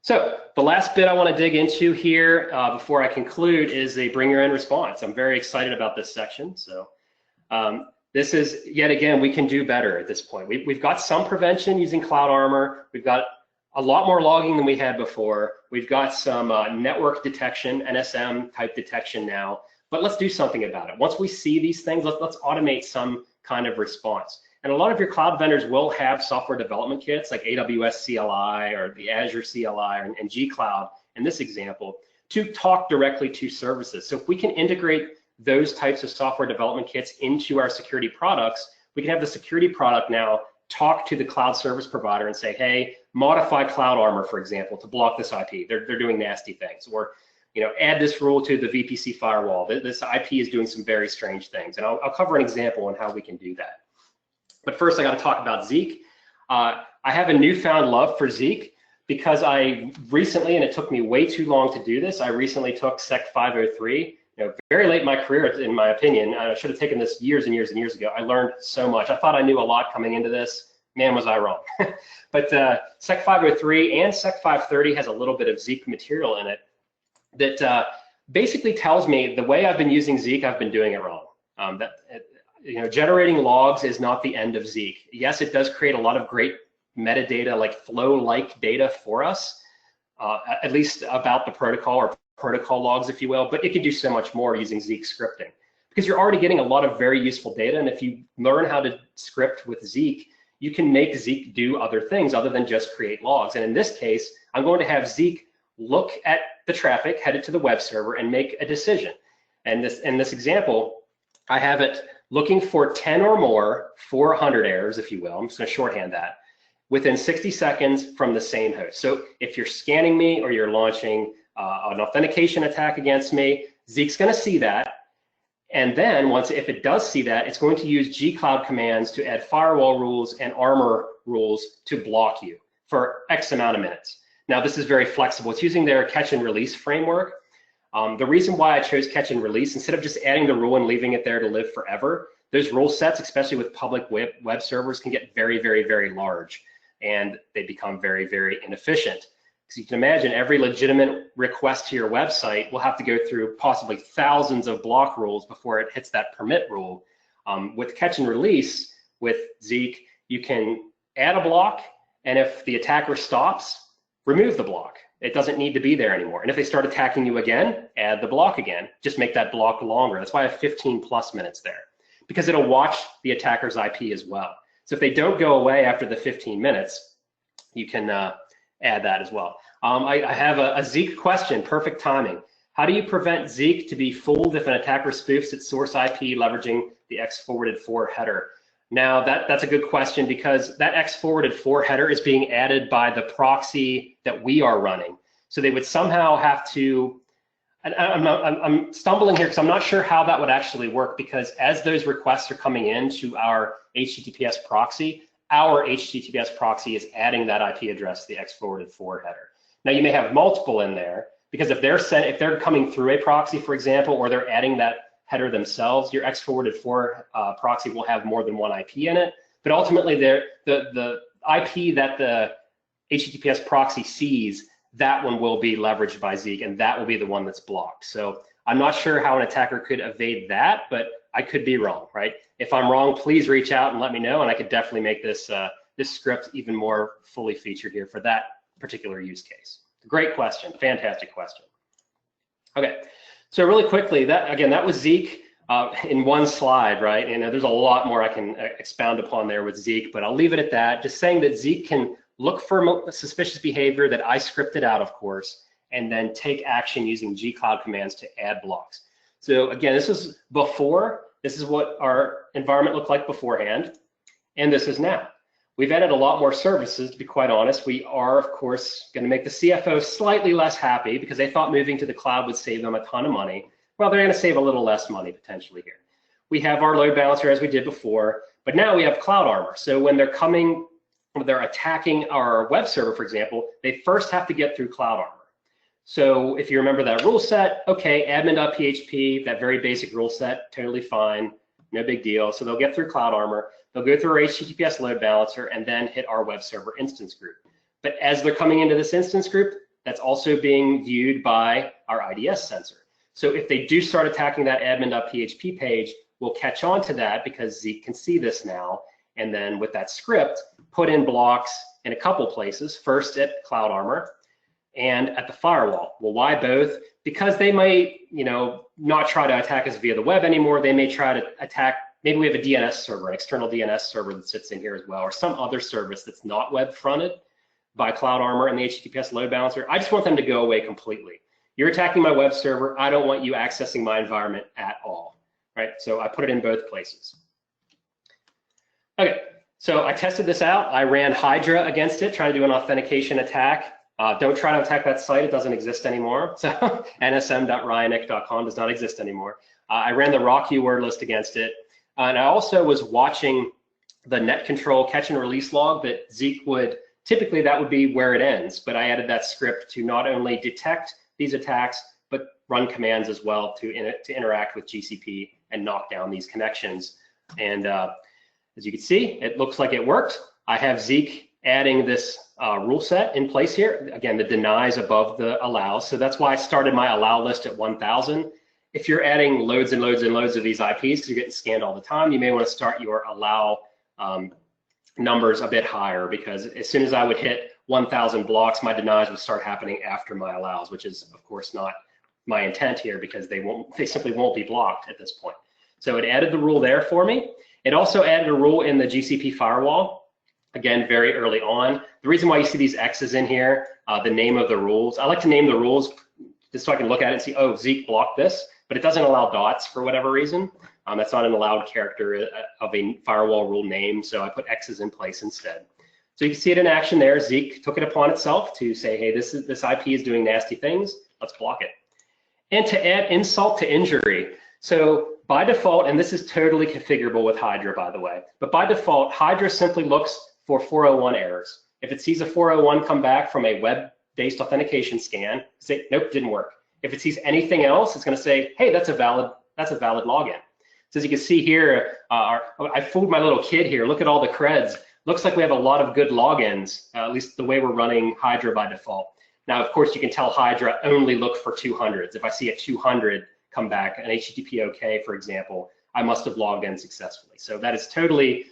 So the last bit I want to dig into here before I conclude is the bring your own response. I'm very excited about this section. So this is, yet again, we can do better at this point. We've got some prevention using Cloud Armor. We've got a lot more logging than we had before. We've got some network detection, NSM type detection now, but let's do something about it. Once we see these things, let's automate some kind of response. And a lot of your cloud vendors will have software development kits like AWS CLI or the Azure CLI and G-Cloud in this example to talk directly to services. So if we can integrate those types of software development kits into our security products, we can have the security product now talk to the cloud service provider and say, hey, modify Cloud Armor, for example, to block this IP. They're doing nasty things. Or add this rule to the VPC firewall. This IP is doing some very strange things. And I'll cover an example on how we can do that. But first, I got to talk about Zeek. I have a newfound love for Zeek because I recently, and it took me way too long to do this, I recently took Sec 503. Very late in my career, in my opinion. I should have taken this years and years and years ago. I learned so much. I thought I knew a lot coming into this. Man, was I wrong. But Sec 503 and Sec 530 has a little bit of Zeek material in it that basically tells me the way I've been using Zeek, I've been doing it wrong. Generating logs is not the end of Zeek. Yes, it does create a lot of great metadata, like flow-like data for us, at least about the protocol or protocol logs, if you will, but it can do so much more using Zeek scripting because you're already getting a lot of very useful data. And if you learn how to script with Zeek, you can make Zeek do other things other than just create logs. And in this case, I'm going to have Zeek look at the traffic headed to the web server and make a decision. And in this example, I have it looking for 10 or more 400 errors, if you will. I'm just going to shorthand that within 60 seconds from the same host. So if you're scanning me or you're launching an authentication attack against me, Zeek's going to see that. And then if it does see that, it's going to use G-Cloud commands to add firewall rules and armor rules to block you for X amount of minutes. Now, this is very flexible. It's using their catch and release framework. The reason why I chose catch and release, instead of just adding the rule and leaving it there to live forever, those rule sets, especially with public web servers, can get very, very, very large, and they become very, very inefficient. Because you can imagine every legitimate request to your website will have to go through possibly thousands of block rules before it hits that permit rule. With catch and release, with Zeek, you can add a block, and if the attacker stops, remove the block. It doesn't need to be there anymore. And if they start attacking you again, add the block again. Just make that block longer. That's why I have 15+ minutes there, because it'll watch the attacker's IP as well. So if they don't go away after the 15 minutes, you can add that as well. I have a Zeek question, perfect timing. How do you prevent Zeek to be fooled if an attacker spoofs its source IP leveraging the X-forwarded-for header? Now, that's a good question because that X-forwarded-for header is being added by the proxy that we are running. So they would somehow have to, and I'm stumbling here because I'm not sure how that would actually work, because as those requests are coming in to our HTTPS proxy, our HTTPS proxy is adding that IP address to the X-forwarded-for header. Now, you may have multiple in there because if they're coming through a proxy, for example, or they're adding that header themselves, your X-forwarded-for proxy will have more than one IP in it. But ultimately, the IP that the HTTPS proxy sees, that one will be leveraged by Zeek, and that will be the one that's blocked. So I'm not sure how an attacker could evade that, but I could be wrong, right? If I'm wrong, please reach out and let me know, and I could definitely make this this script even more fully featured here for that particular use case. Great question, fantastic question. Okay, so really quickly, that was Zeek in one slide, right? And there's a lot more I can expound upon there with Zeek, but I'll leave it at that. Just saying that Zeek can look for suspicious behavior that I scripted out, of course, and then take action using G-Cloud commands to add blocks. So again, this is before. This is what our environment looked like beforehand, and this is now. We've added a lot more services, to be quite honest. We are, of course, going to make the CFO slightly less happy because they thought moving to the cloud would save them a ton of money. Well, they're going to save a little less money potentially here. We have our load balancer as we did before, but now we have Cloud Armor. So when they're attacking our web server, for example, they first have to get through Cloud Armor. So if you remember that rule set, okay, admin.php, that very basic rule set, totally fine, no big deal. So they'll get through Cloud Armor, they'll go through our HTTPS load balancer, and then hit our web server instance group. But as they're coming into this instance group, that's also being viewed by our IDS sensor. So if they do start attacking that admin.php page, we'll catch on to that because Zeek can see this now. And then with that script, put in blocks in a couple places, first at Cloud Armor and at the firewall. Well, why both? Because they might, not try to attack us via the web anymore. They may try to attack, maybe we have a DNS server, an external DNS server that sits in here as well, or some other service that's not web fronted by Cloud Armor and the HTTPS load balancer. I just want them to go away completely. You're attacking my web server. I don't want you accessing my environment at all. Right, so I put it in both places. Okay, so I tested this out. I ran Hydra against it, trying to do an authentication attack. Don't try to attack that site, it doesn't exist anymore. So nsm.ryanick.com does not exist anymore. I ran the raw keyword list against it. And I also was watching the net control catch and release log that Zeek would, typically that would be where it ends, but I added that script to not only detect these attacks, but run commands as well to interact with GCP and knock down these connections. And as you can see, it looks like it worked. I have Zeek adding this rule set in place here. Again, the denies above the allows. So that's why I started my allow list at 1,000. If you're adding loads and loads and loads of these IPs, because you're getting scanned all the time, you may want to start your allow numbers a bit higher, because as soon as I would hit 1,000 blocks, my denies would start happening after my allows, which is of course not my intent here, because they simply won't be blocked at this point. So it added the rule there for me. It also added a rule in the GCP firewall, again, very early on. The reason why you see these X's in here, the name of the rules, I like to name the rules just so I can look at it and see, oh, Zeek blocked this, but it doesn't allow dots for whatever reason. That's not an allowed character of a firewall rule name, so I put X's in place instead. So you can see it in action there. Zeek took it upon itself to say, hey, this IP is doing nasty things, let's block it. And to add insult to injury. So by default, and this is totally configurable with Hydra, by the way, but by default, Hydra simply looks for 401 errors. If it sees a 401 come back from a web-based authentication scan, say, nope, didn't work. If it sees anything else, it's going to say, hey, that's a valid login. So as you can see here, I fooled my little kid here. Look at all the creds. Looks like we have a lot of good logins, at least the way we're running Hydra by default. Now, of course, you can tell Hydra only look for 200s. If I see a 200 come back, an HTTP OK, for example, I must have logged in successfully. So that is totally,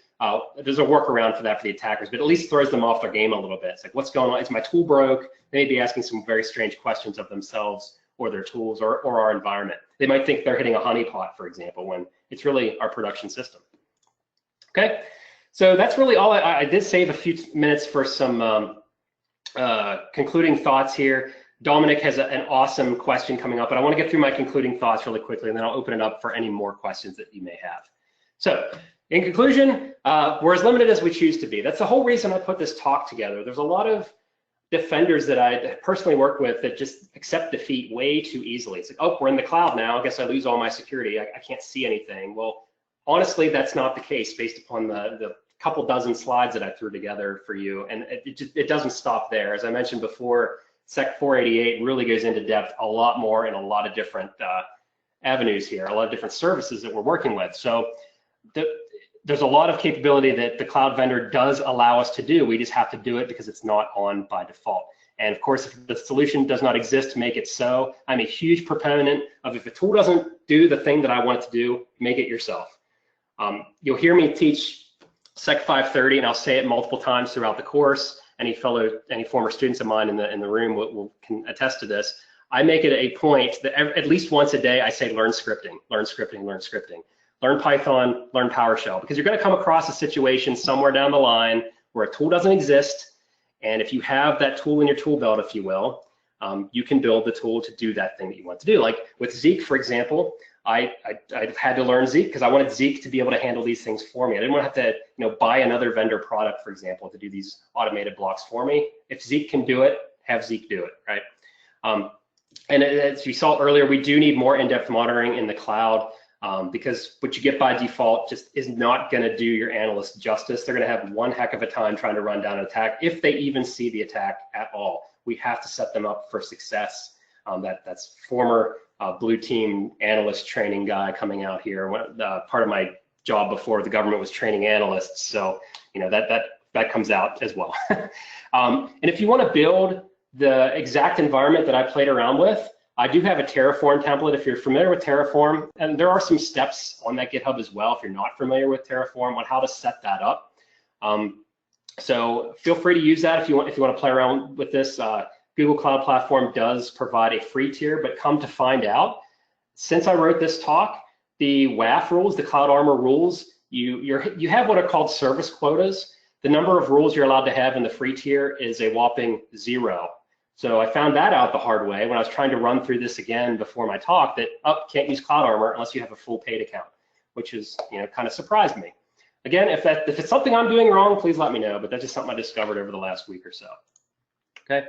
there's a workaround for that for the attackers, but at least throws them off their game a little bit. It's like, what's going on? Is my tool broke? They may be asking some very strange questions of themselves or their tools or our environment. They might think they're hitting a honeypot, for example, when it's really our production system. Okay, so that's really all. I did save a few minutes for some concluding thoughts here. Dominic has an awesome question coming up, but I want to get through my concluding thoughts really quickly, and then I'll open it up for any more questions that you may have. So in conclusion, we're as limited as we choose to be. That's the whole reason I put this talk together. There's a lot of defenders that I personally work with that just accept defeat way too easily. It's like, oh, we're in the cloud now. I guess I lose all my security. I can't see anything. Well, honestly, that's not the case based upon the couple dozen slides that I threw together for you. And it doesn't stop there. As I mentioned before, Sec 488 really goes into depth a lot more in a lot of different avenues here, a lot of different services that we're working with. So there's a lot of capability that the cloud vendor does allow us to do. We just have to do it because it's not on by default. And of course, if the solution does not exist to make it so, I'm a huge proponent of, if a tool doesn't do the thing that I want it to do, make it yourself. You'll hear me teach Sec 530, and I'll say it multiple times throughout the course. Any former students of mine in the room can attest to this. I make it a point that at least once a day I say, learn scripting, learn scripting, learn scripting. Learn Python, learn PowerShell, because you're going to come across a situation somewhere down the line where a tool doesn't exist. And if you have that tool in your tool belt, if you will, you can build the tool to do that thing that you want to do. Like with Zeek, for example, I had to learn Zeek because I wanted Zeek to be able to handle these things for me. I didn't want to have to buy another vendor product, for example, to do these automated blocks for me. If Zeek can do it, have Zeek do it, right? And as you saw earlier, we do need more in-depth monitoring in the cloud because what you get by default just is not going to do your analysts justice. They're going to have one heck of a time trying to run down an attack if they even see the attack at all. We have to set them up for success. That's former blue team analyst training guy coming out here. Part of my job before the government was training analysts, so that comes out as well. And if you want to build the exact environment that I played around with, I do have a Terraform template. If you're familiar with Terraform, and there are some steps on that GitHub as well if you're not familiar with Terraform on how to set that up. So feel free to use that if you want to play around with this. Google Cloud Platform does provide a free tier, but come to find out, since I wrote this talk, the WAF rules, the Cloud Armor rules, you have what are called service quotas. The number of rules you're allowed to have in the free tier is a whopping 0. So I found that out the hard way when I was trying to run through this again before my talk, that can't use Cloud Armor unless you have a full paid account, which is kind of surprised me. Again, if it's something I'm doing wrong, please let me know, but that's just something I discovered over the last week or so. Okay,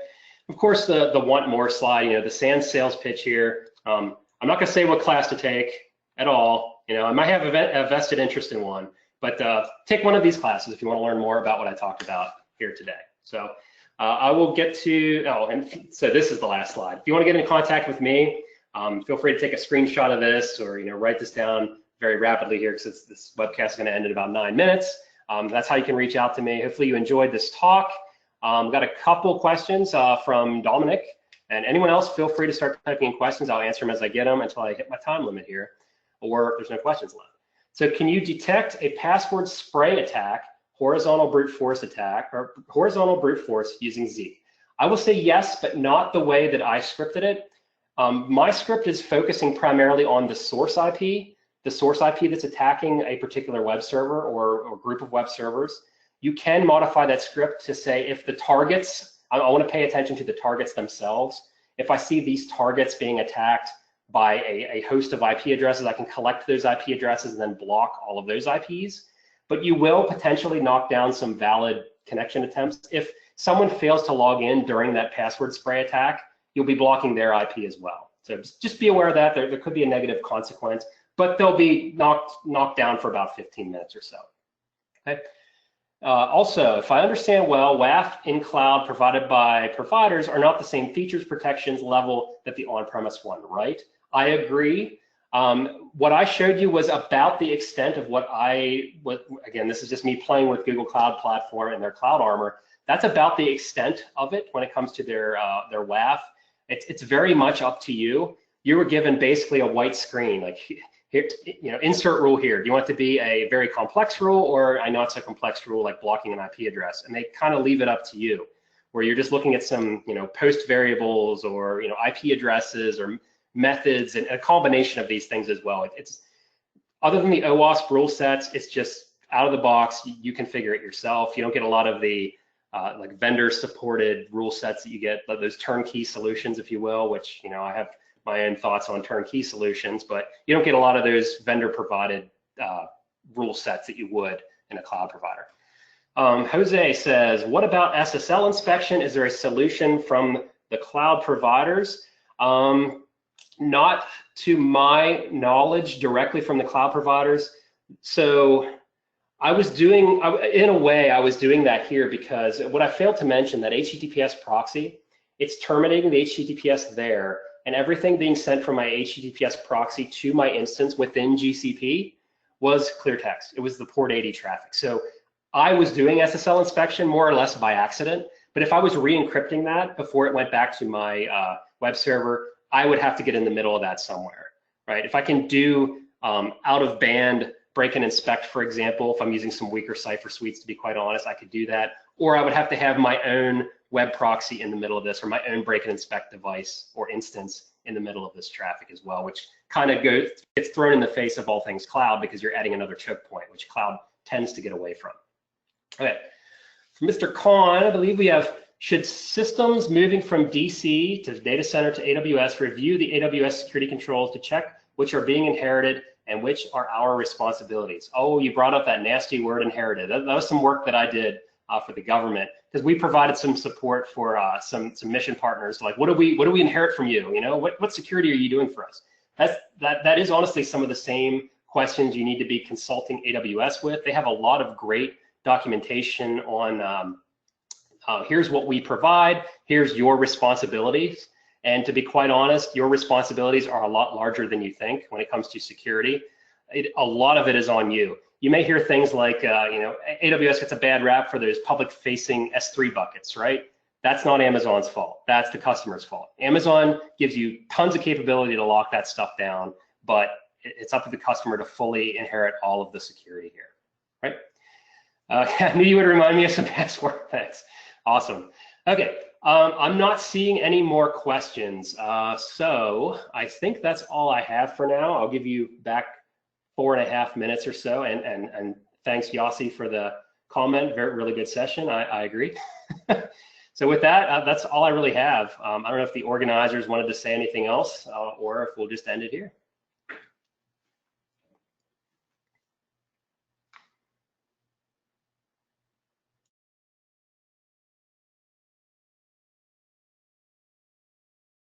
of course, the want more slide, the SANS sales pitch here. I'm not gonna say what class to take at all. I might have a vested interest in one, but take one of these classes if you want to learn more about what I talked about here today. So I will get to, and so this is the last slide. If you want to get in contact with me, feel free to take a screenshot of this or write this down very rapidly here because this webcast is going to end in about 9 minutes. That's how you can reach out to me. Hopefully you enjoyed this talk. Got a couple questions from Dominic, and anyone else, feel free to start typing in questions. I'll answer them as I get them until I hit my time limit here, or there's no questions left. So can you detect a password spray attack, horizontal brute force attack, or horizontal brute force using Zeek? I will say yes, but not the way that I scripted it. My script is focusing primarily on the source IP that's attacking a particular web server or group of web servers. You can modify that script to say if the targets, I want to pay attention to the targets themselves. If I see these targets being attacked by a host of IP addresses, I can collect those IP addresses and then block all of those IPs. But you will potentially knock down some valid connection attempts. If someone fails to log in during that password spray attack, you'll be blocking their IP as well. So just be aware of that. There could be a negative consequence, but they'll be knocked down for about 15 minutes or so. Okay. Also, if I understand well, WAF in cloud provided by providers are not the same features protections level that the on-premise one, right? I agree. What I showed you was about the extent of again, this is just me playing with Google Cloud Platform and their Cloud Armor. That's about the extent of it when it comes to their WAF. It's very much up to you. You were given basically a white screen, like here, insert rule here. Do you want it to be a very complex rule or a not so complex rule like blocking an IP address? And they kind of leave it up to you, where you're just looking at some, post variables or, IP addresses or methods and a combination of these things as well. It's other than the OWASP rule sets, it's just out of the box. You can figure it yourself. You don't get a lot of the like vendor supported rule sets that you get, those turnkey solutions, if you will, which, I have my own thoughts on turnkey solutions, but you don't get a lot of those vendor provided rule sets that you would in a cloud provider. Jose says, what about SSL inspection? Is there a solution from the cloud providers? Not to my knowledge directly from the cloud providers. So I was doing, in a way, I was doing that here because what I failed to mention, that HTTPS proxy, it's terminating the HTTPS there, and everything being sent from my HTTPS proxy to my instance within GCP was clear text. It was the port 80 traffic. So I was doing SSL inspection more or less by accident, but if I was re-encrypting that before it went back to my web server, I would have to get in the middle of that somewhere, right? If I can do out of band break and inspect, for example, if I'm using some weaker Cypher suites, to be quite honest, I could do that. Or I would have to have my own web proxy in the middle of this, or my own break and inspect device or instance in the middle of this traffic as well, which kind of gets thrown in the face of all things cloud because you're adding another choke point, which cloud tends to get away from. Okay, for Mr. Khan, I believe we have Should systems moving from DC to data center to AWS review the AWS security controls to check which are being inherited and which are our responsibilities? Oh, you brought up that nasty word, inherited. That was some work that I did for the government, because we provided some support for some mission partners. Like, what do we inherit from you? You know, what security are you doing for us? That is honestly some of the same questions you need to be consulting AWS with. They have a lot of great documentation on here's what we provide, here's your responsibilities. And to be quite honest, your responsibilities are a lot larger than you think when it comes to security. A lot of it is on you. You may hear things like, you know, AWS gets a bad rap for those public-facing S3 buckets, right? That's not Amazon's fault. That's the customer's fault. Amazon gives you tons of capability to lock that stuff down, but it's up to the customer to fully inherit all of the security here, right? I knew you would remind me of some past work. Thanks. Awesome. Okay, I'm not seeing any more questions. So I think that's all I have for now. I'll give you back 4.5 minutes or so. And thanks, Yossi, for the comment. Really good session. I agree. So with that, that's all I really have. I don't know if the organizers wanted to say anything else or if we'll just end it here.